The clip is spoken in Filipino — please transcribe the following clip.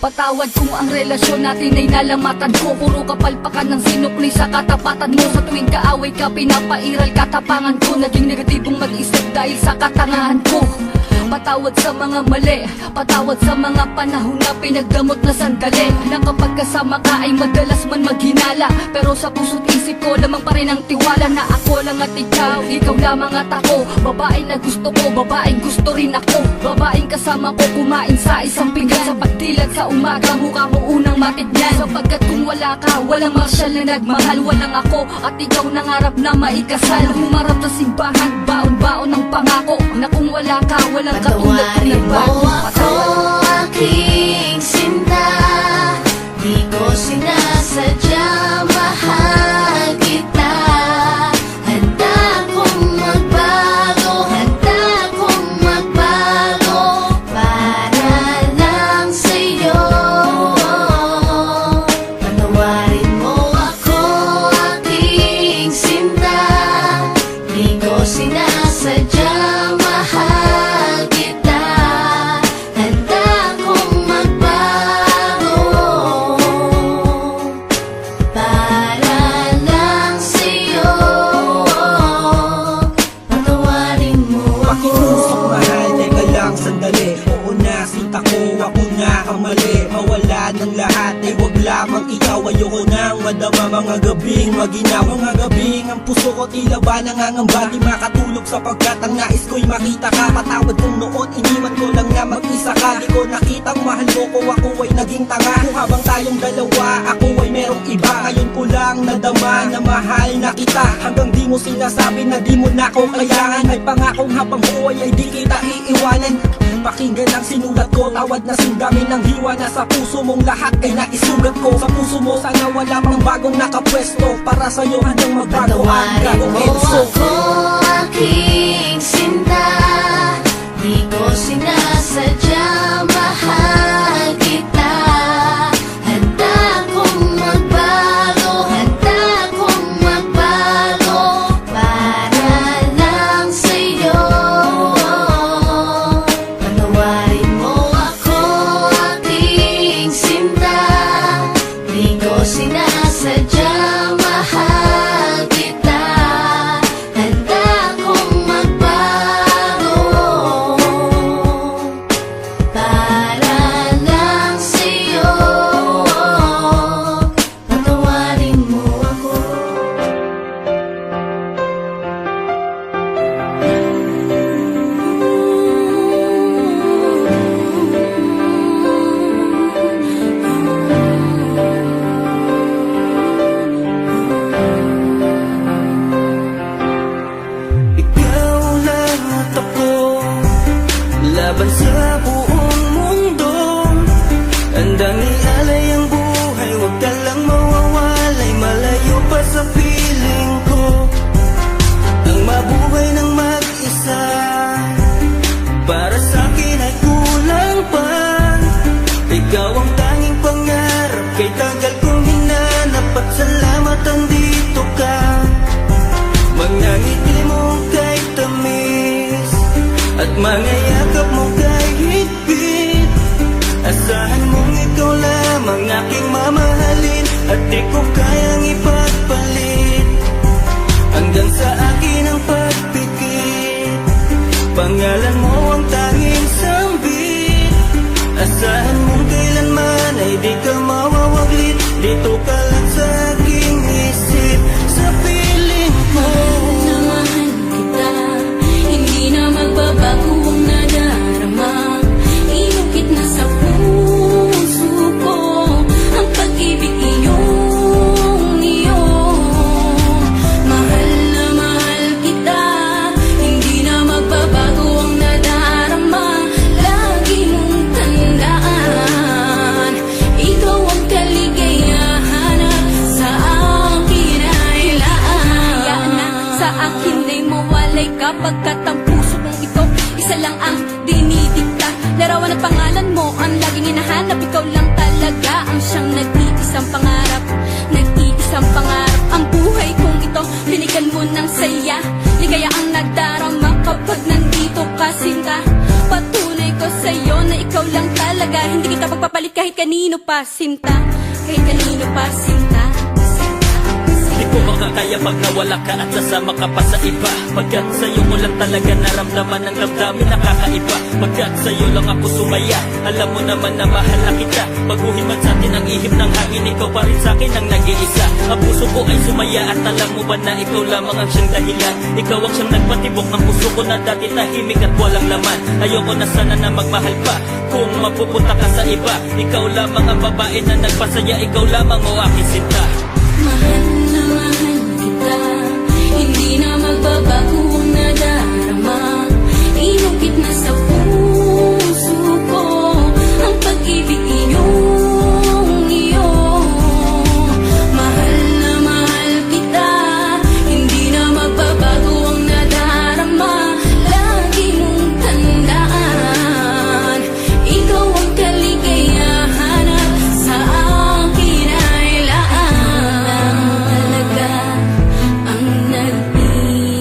Patawad kung ang relasyon natin ay nalamatan ko. Puro kapalpakan ng sinukli sa katapatan mo. Sa tuwing kaaway ka, pinapairal katapangan ko. Naging negatibong mag-isip dahil sa katangahan ko. Patawad sa mga mali, patawad sa mga panahon na pinagdamot na sandali. Na kapag kasama ka ay madalas man maghinala, pero sa puso't isip ko lamang pa rin ang tiwala na ako lang at ikaw, ikaw lamang at ako. Babae na gusto ko, babaeng gusto rin ako. Babaeng kasama ko kumain sa isang pinggan. Sa pagdilag sa umaga, mukha mo unang matignan. Sapagkat kung wala ka, walang marsyal na nagmahal. Walang ako at ikaw nangarap na maikasal. Humarap sa simbahan, baon-baon ng pangako na kung wala ka, walang patawarin mo ako, aking sinta. Di ko sinasadya, mahal kita. Handa kong magbago, handa kong magbago para lang sa'yo. Patawarin mo ako, aking sinta. Di ko sinasadya, mahal kita. Handa kong magbago para lang sa'yo. Patawarin mo ako. Pakiusap mahal, teka lang sandali. Oo na, sinta ko, ako na ang mali. Mawala ng lahat, ay wag lamang ikaw. Ayoko nang madama mga gabing maginaw. Mga gabing ang puso ko tila ba nangangamba. Di makatulog sapagkat ang nais ko'y makita ka. Patawad kung noon, iniwan ko lang na mag-isa ka. Di ko nakitang mahal mo ko, ako ay naging tanga. Kung habang tayong dalawa, ako ay merong iba. Ngayon ko lang nadama na mahal na kita. Hanggang di mo sinasabi na di mo na ko kailangan. May pangakong habang buhay ay di kita iiwanan. Pakinggan ang sinulat ko, tawad na sindami ng hiwa na sa puso mong lahat ay naisugat ko. Sa puso mo sana wala pang bagong nakapwesto. Para sa'yo hanggang magbago ang Patawarin gagong mo Enzo. ako, aking sinta. Di ko sinasadya, mahal kita. Handa kong magbago, handa kong magbago para lang sa'yo. Patawarin mo ako, aking sinta. Di ko sinasadya, mahal kita. Handa kong magbago para lang sa'yo. Patawarin mo ako. Ikaw lang at ako, laban sa buong mundo. Handang ialay ang buhay, huwag ka lang mawawalay. Malayo pa sa piling ko ang mabuhay ng mag-isa. Para sa'kin ay kulang pa. Ikaw ang tanging pangarap, kay tagal kong hinanap. At salamat andito ka. Mga ngiti mo kay tamis at mga yakap mo kay higpit. Asahan mong ikaw lamang aking mamahalin at di ko kayang ipagpalit. Hanggang sa akin ang pagpikit, pangalan mo ang tanging sambit. Asahan mong kailanman ay di ka mawawaglit. Dito ka lang sa aking isip, sa piling ko. Mahal kita, hindi na magbabago ang nadarama. Inukit na sa puso ko ang pag-ibig iyong iyo. Mahal na mahal kita, hindi na magbabago ang nadarama. Lagi mong tandaan, ikaw ang kaligayahan at sa akin ay laan. Hayaan na sa akin ay mawalay kapagkat ang puso kong ito isa lang ang dinidikta. Larawan at pangalan mo ang laging hinahanap. Ikaw lang talaga ang siyang nag-iisang pangarap. Nag-iisang pangarap ang buhay kong ito. Binigyan mo ng saya, ligaya ang nadarama kapag nandito ka sinta. Patunay kahit kanino pa sinta. Kahit kanino pa sinta. Di ko makakaya pag nawala ka at sasama ka pa sa iba. Pagkat sa'yo mo lang talaga naramdaman ang damdamin nakakaiba. Pagkat sa'yo lang ako sumaya, alam mo naman na mahal na kita. Baguhin man sa atin ang ihip ng hangin, ikaw pa rin sa'kin ang nag-iisa. Ang puso ko ay sumaya at alam mo ba na ikaw lamang ang siyang dahilan. Ikaw ang siyang nagpatibok ng puso ko na dati tahimik at walang laman. Ayoko na sana na magmahal pa kung mapupunta ka sa iba. Ikaw lamang ang babae na nagpasaya, ikaw lamang o aking sinta. Mahal na mahal kita, hindi na magbabago ang nadarama. Inukit na sa puso ko ang pag-ibig iyong iyo. Mahal na mahal kita, hindi na magbabago ang nadarama. Lagi mong tandaan, ikaw ang kaligayahan at sa akin ay laan. Talaga ang nag-iisa.